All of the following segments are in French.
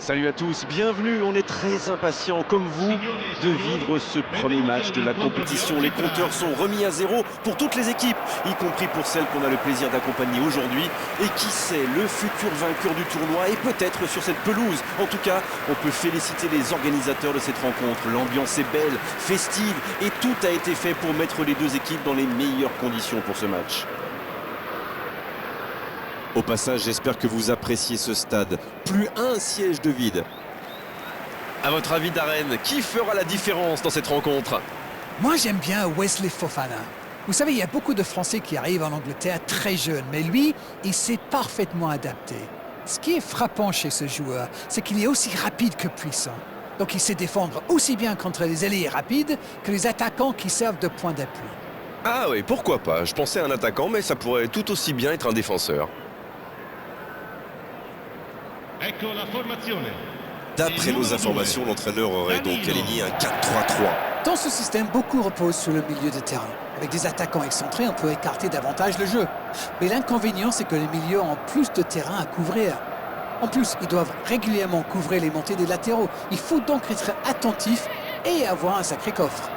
Salut à tous, bienvenue, on est très impatients comme vous de vivre ce premier match de la compétition. Les compteurs sont remis à zéro pour toutes les équipes, y compris pour celles qu'on a le plaisir d'accompagner aujourd'hui. Et qui sait, le futur vainqueur du tournoi est peut-être sur cette pelouse. En tout cas, on peut féliciter les organisateurs de cette rencontre. L'ambiance est belle, festive et tout a été fait pour mettre les deux équipes dans les meilleures conditions pour ce match. Au passage, j'espère que vous appréciez ce stade. Plus un siège de vide. À votre avis, Darren, qui fera la différence dans cette rencontre? Moi, j'aime bien Wesley Fofana. Vous savez, il y a beaucoup de Français qui arrivent en Angleterre très jeunes, mais lui, il s'est parfaitement adapté. Ce qui est frappant chez ce joueur, c'est qu'il est aussi rapide que puissant. Donc il sait défendre aussi bien contre les ailiers rapides que les attaquants qui servent de point d'appui. Ah oui, pourquoi pas. Je pensais à un attaquant, mais ça pourrait tout aussi bien être un défenseur. D'après nos informations, l'entraîneur aurait donc aligné un 4-3-3. Dans ce système, beaucoup reposent sur le milieu de terrain. Avec des attaquants excentrés, on peut écarter davantage le jeu. Mais l'inconvénient, c'est que les milieux ont plus de terrain à couvrir. En plus, ils doivent régulièrement couvrir les montées des latéraux. Il faut donc être attentif et avoir un sacré coffre.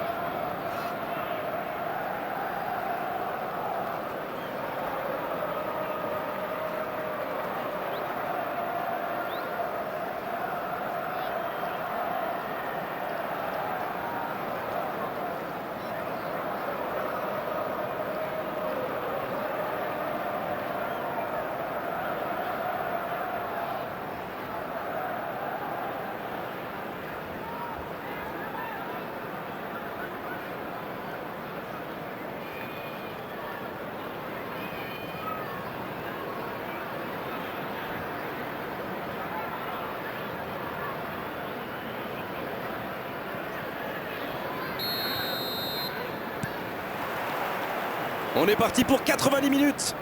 On est parti pour 90 minutes.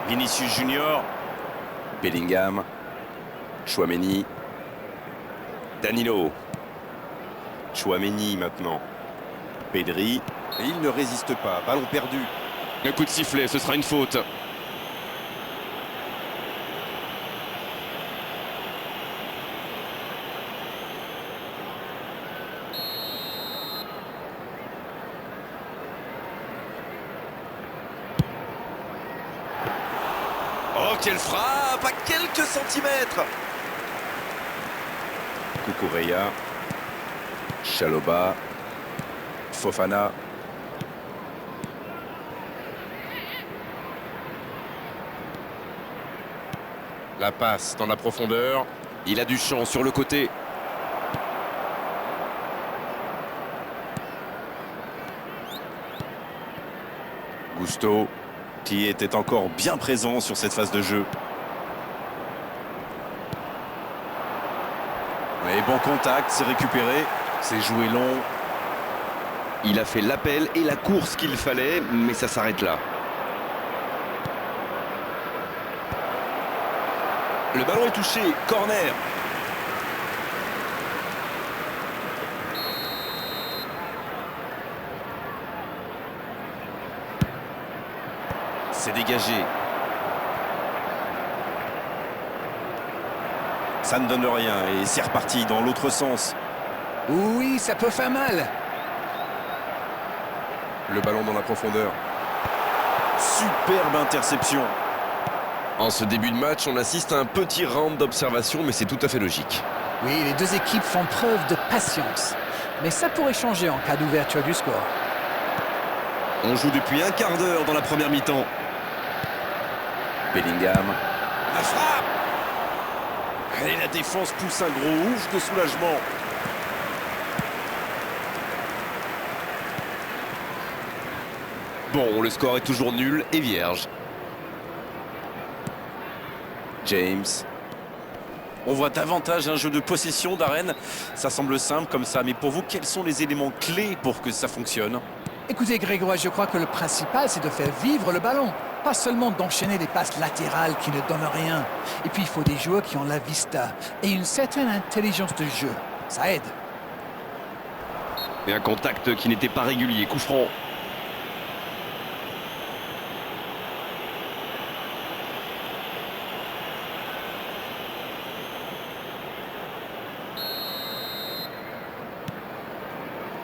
Vinicius Junior, Bellingham, Tchouaméni, Danilo, Tchouaméni maintenant, Pedri, et il ne résiste pas, ballon perdu. Un coup de sifflet, ce sera une faute. Oh, quelle frappe à quelques centimètres. Cucurella, Chalobah, Fofana. La passe dans la profondeur. Il a du champ sur le côté. Gusto, qui était encore bien présent sur cette phase de jeu. Et bon contact, c'est récupéré, c'est joué long. Il a fait l'appel et la course qu'il fallait, mais ça s'arrête là. Le ballon est touché, corner. C'est dégagé. Ça ne donne rien et c'est reparti dans l'autre sens. Oui, ça peut faire mal. Le ballon dans la profondeur. Superbe interception. En ce début de match, on assiste à un petit round d'observation, mais c'est tout à fait logique. Oui, les deux équipes font preuve de patience. Mais ça pourrait changer en cas d'ouverture du score. On joue depuis un quart d'heure dans la première mi-temps. Bellingham. La frappe. Et la défense pousse un gros ouf de soulagement. Bon, le score est toujours nul et vierge. James. On voit davantage un jeu de possession d'Arène. Ça semble simple comme ça, mais pour vous, quels sont les éléments clés pour que ça fonctionne? Écoutez Grégoire, je crois que le principal c'est de faire vivre le ballon. Pas seulement d'enchaîner des passes latérales qui ne donnent rien. Et puis il faut des joueurs qui ont la vista et une certaine intelligence de jeu. Ça aide. Et un contact qui n'était pas régulier, coup franc.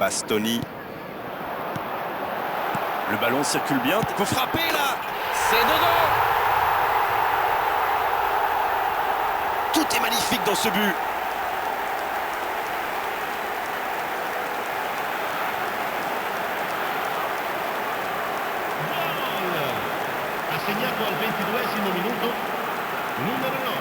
Bastoni. Le ballon circule bien. Il faut frapper là. C'est dedans. Tout est magnifique dans ce but. Ha segnato al 22esimo minuto numero 9.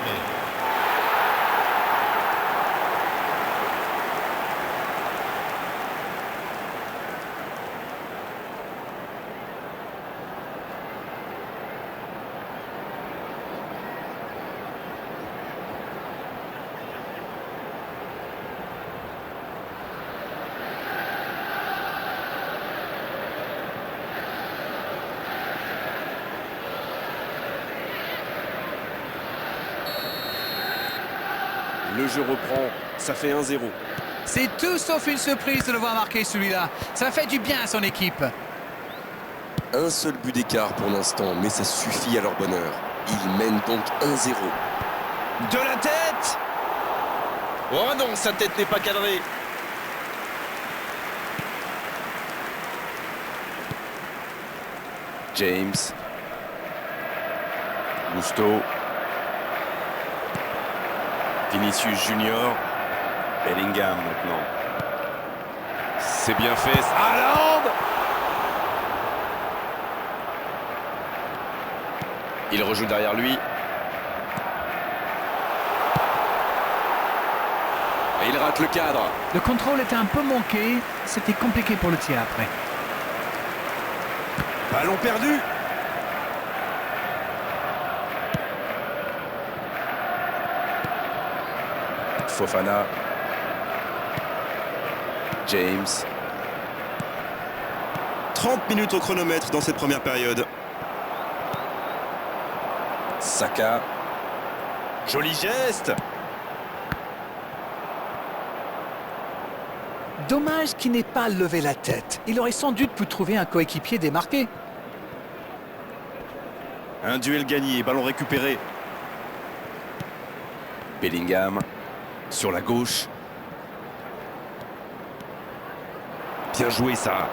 Le jeu reprend, ça fait 1-0. C'est tout sauf une surprise de le voir marquer celui-là. Ça fait du bien à son équipe. Un seul but d'écart pour l'instant, mais ça suffit à leur bonheur. Ils mènent donc 1-0. De la tête. Oh non, sa tête n'est pas cadrée. James. Gusto. Vinicius Junior. Bellingham maintenant. C'est bien fait. Haaland. Il rejoue derrière lui. Et il rate le cadre. Le contrôle était un peu manqué. C'était compliqué pour le tir après. Ballon perdu. Fofana. James. 30 minutes au chronomètre dans cette première période. Saka. Joli geste. Dommage qu'il n'ait pas levé la tête. Il aurait sans doute pu trouver un coéquipier démarqué. Un duel gagné, ballon récupéré. Bellingham. Sur la gauche. Bien joué ça.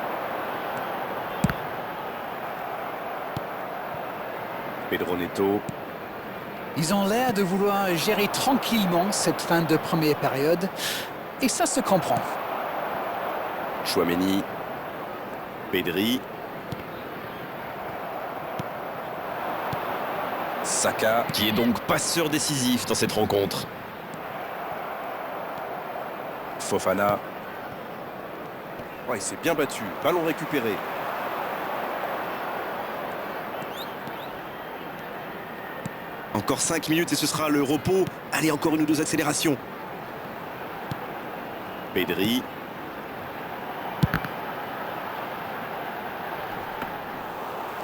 Pedro Neto. Ils ont l'air de vouloir gérer tranquillement cette fin de première période. Et ça se comprend. Chouameni. Pedri. Saka, qui est donc passeur décisif dans cette rencontre. Fofana. Oh, il s'est bien battu. Ballon récupéré. Encore 5 minutes et ce sera le repos. Allez, encore une ou deux accélérations. Pedri.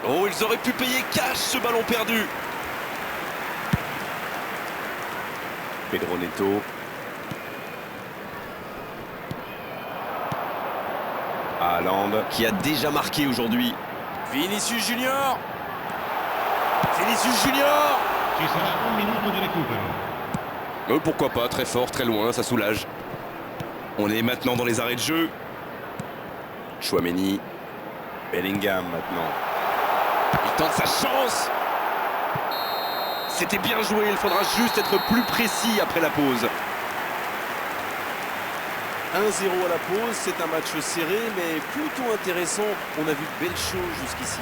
Oh, ils auraient pu payer cash ce ballon perdu. Pedro Neto. Haaland, qui a déjà marqué aujourd'hui. Vinicius Junior. Vinicius Junior. Ci sarà un minuto di recupero. Pourquoi pas, très fort, très loin, ça soulage. On est maintenant dans les arrêts de jeu. Chouameni. Bellingham maintenant. Il tente sa chance. C'était bien joué, il faudra juste être plus précis après la pause. 1-0 à la pause, c'est un match serré mais plutôt intéressant. On a vu de belles choses jusqu'ici.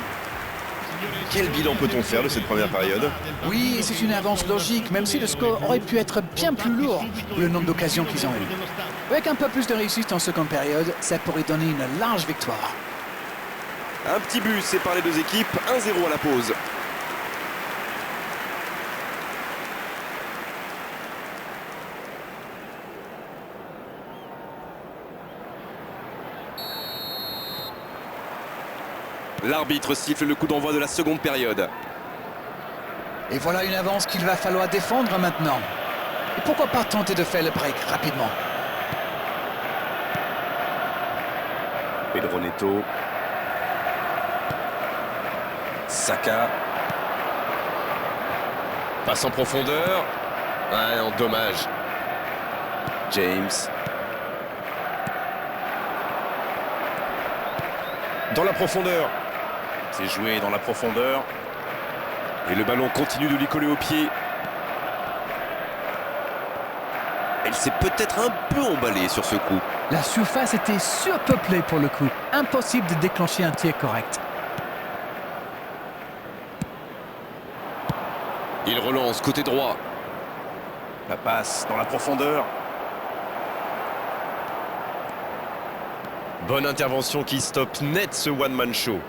Quel bilan peut-on faire de cette première période? Oui, c'est une avance logique, même si le score aurait pu être bien plus lourd pour le nombre d'occasions qu'ils ont eues. Avec un peu plus de réussite en seconde période, ça pourrait donner une large victoire. Un petit but sépare les deux équipes, 1-0 à la pause. L'arbitre siffle le coup d'envoi de la seconde période. Et voilà une avance qu'il va falloir défendre maintenant. Et pourquoi pas tenter de faire le break rapidement? Pedro Neto. Saka. Passe en profondeur. Ouais, en dommage. James. Dans la profondeur. C'est joué dans la profondeur. Et le ballon continue de lui coller au pied. Elle s'est peut-être un peu emballée sur ce coup. La surface était surpeuplée pour le coup. Impossible de déclencher un tir correct. Il relance côté droit. La passe dans la profondeur. Bonne intervention qui stoppe net ce one-man show.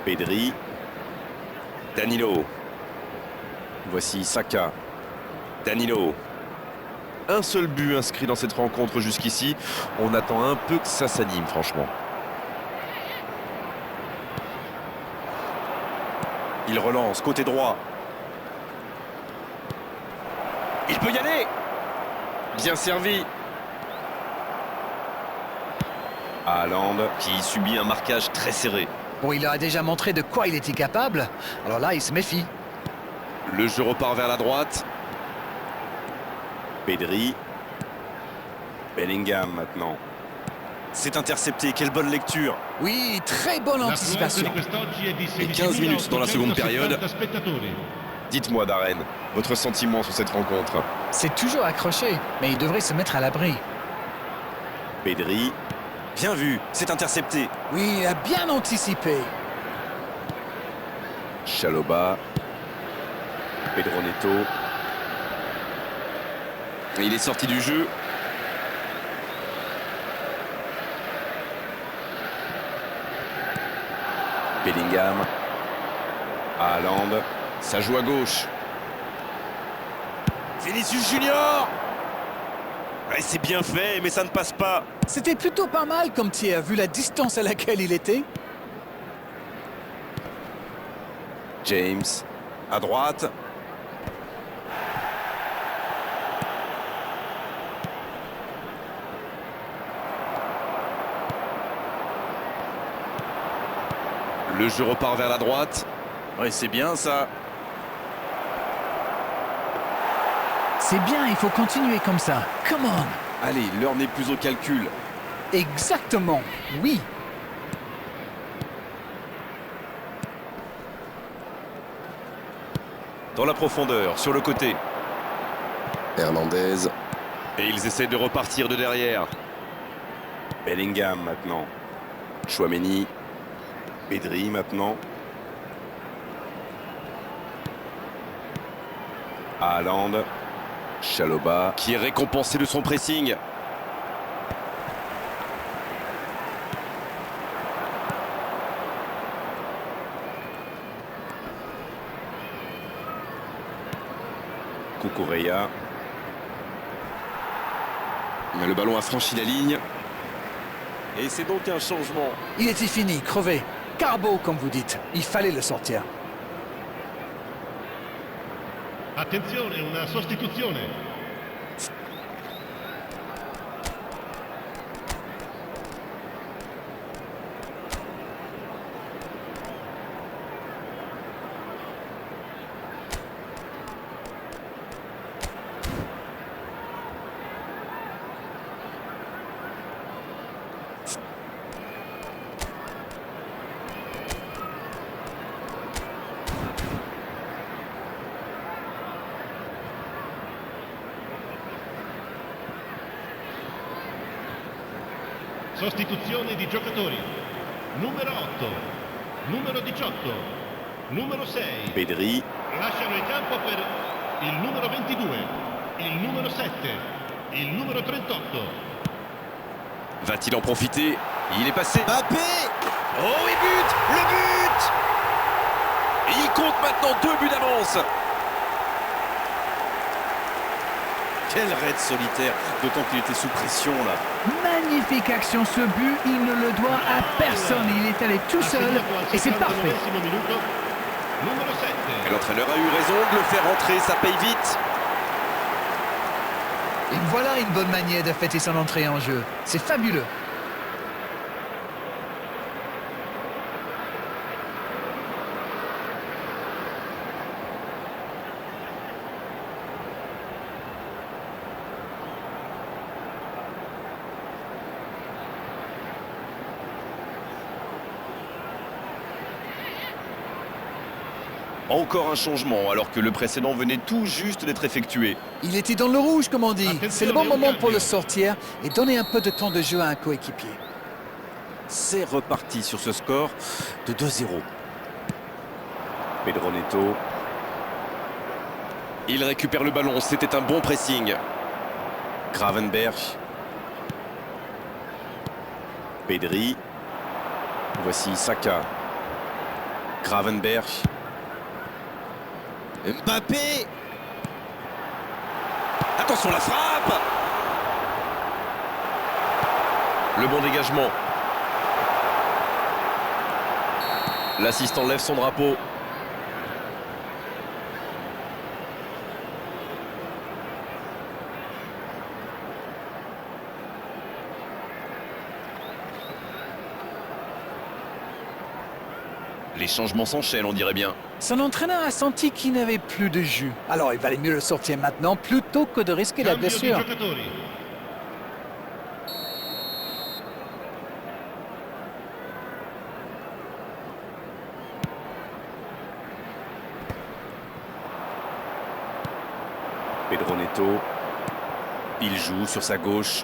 Pedri. Danilo. Voici Saka. Danilo. Un seul but inscrit dans cette rencontre jusqu'ici. On attend un peu que ça s'anime, franchement. Il relance côté droit. Il peut y aller. Bien servi. Haaland qui subit un marquage très serré. Bon, il a déjà montré de quoi il était capable. Alors là, il se méfie. Le jeu repart vers la droite. Pedri. Bellingham maintenant. C'est intercepté, quelle bonne lecture. Oui, très bonne anticipation. Et 15 minutes dans la seconde période. Dites-moi Darren, votre sentiment sur cette rencontre. C'est toujours accroché, mais il devrait se mettre à l'abri. Pedri. Bien vu, c'est intercepté. Oui, il a bien anticipé. Chalobah. Pedro Neto. Et il est sorti du jeu. Bellingham. Haaland. Ça joue à gauche. Vinicius Junior. Ouais, c'est bien fait, mais ça ne passe pas. C'était plutôt pas mal comme tir, vu la distance à laquelle il était. James. À droite. Le jeu repart vers la droite. Ouais, c'est bien ça. C'est bien, il faut continuer comme ça. Come on. Allez, l'heure n'est plus au calcul. Exactement, oui. Dans la profondeur, sur le côté. Hernandez. Et ils essaient de repartir de derrière. Bellingham maintenant. Chouameni. Pedri maintenant. Haaland. Chalobah qui est récompensé de son pressing. Cucurella. Le ballon a franchi la ligne. Et c'est donc un changement. Il était fini, crevé. Carbo, comme vous dites. Il fallait le sortir. Attenzione, una sostituzione. Sostituzione di giocatori. Numero 8, numero 18, numero 6. Pedri. Lasciano il campo per il numero 22, il numero 7, il numero 38. Va-t-il en profiter? Il est passé. Mbappé. Oh, et but. Le but. Et il compte maintenant 2 buts d'avance. Quel raid solitaire, d'autant qu'il était sous pression là. Magnifique action, ce but, il ne le doit à personne. Il est allé tout seul et c'est parfait. Numero 7. Et l'entraîneur a eu raison de le faire entrer, ça paye vite. Et voilà une bonne manière de fêter son entrée en jeu. C'est fabuleux. Encore un changement alors que le précédent venait tout juste d'être effectué. Il était dans le rouge, comme on dit. C'est le bon moment pour le sortir et donner un peu de temps de jeu à un coéquipier. C'est reparti sur ce score de 2-0. Pedro Neto. Il récupère le ballon, c'était un bon pressing. Gravenberch. Pedri. Voici Saka. Gravenberch. Mbappé. Attention la frappe. Le bon dégagement. L'assistant lève son drapeau. Les changements s'enchaînent, on dirait bien. Son entraîneur a senti qu'il n'avait plus de jus. Alors il valait mieux le sortir maintenant plutôt que de risquer la Cambio di blessure. giocatori. Pedro Neto. Il joue sur sa gauche.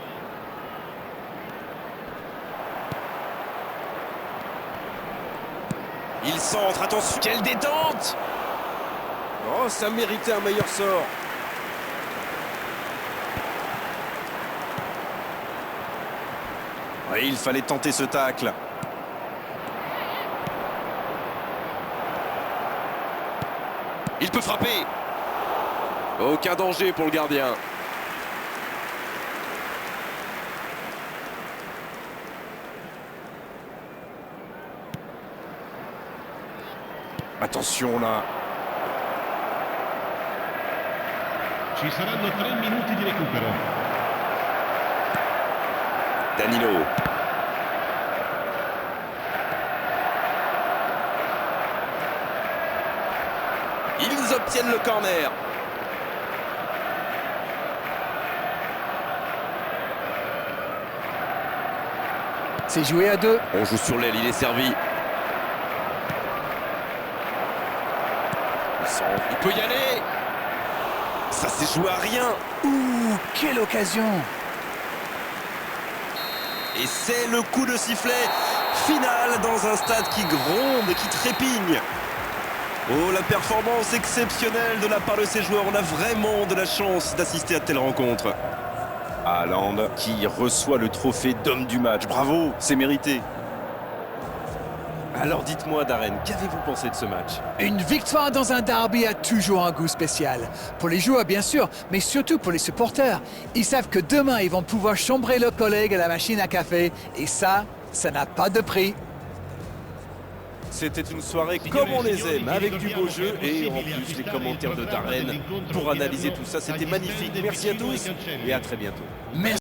Il centre, attention, quelle détente! Oh, ça méritait un meilleur sort. Oui, il fallait tenter ce tacle. Il peut frapper. Aucun danger pour le gardien. Attention là. Ci saranno 3 minuti di recupero. Danilo. Ils obtiennent le corner. C'est joué à deux. On joue sur l'aile, il est servi. Il peut y aller. Ça s'est joué à rien. Ouh, quelle occasion! Et c'est le coup de sifflet final dans un stade qui gronde et qui trépigne. Oh, la performance exceptionnelle de la part de ces joueurs. On a vraiment de la chance d'assister à telle rencontre. Haaland qui reçoit le trophée d'homme du match. Bravo, c'est mérité. Alors dites-moi Darren, qu'avez-vous pensé de ce match? Une victoire dans un derby a toujours un goût spécial. Pour les joueurs bien sûr, mais surtout pour les supporters. Ils savent que demain ils vont pouvoir chambrer leurs collègues à la machine à café. Et ça n'a pas de prix. C'était une soirée comme on les aime, avec du beau jeu et en plus les commentaires de Darren pour analyser tout ça. C'était magnifique. Merci à tous et à très bientôt. Merci.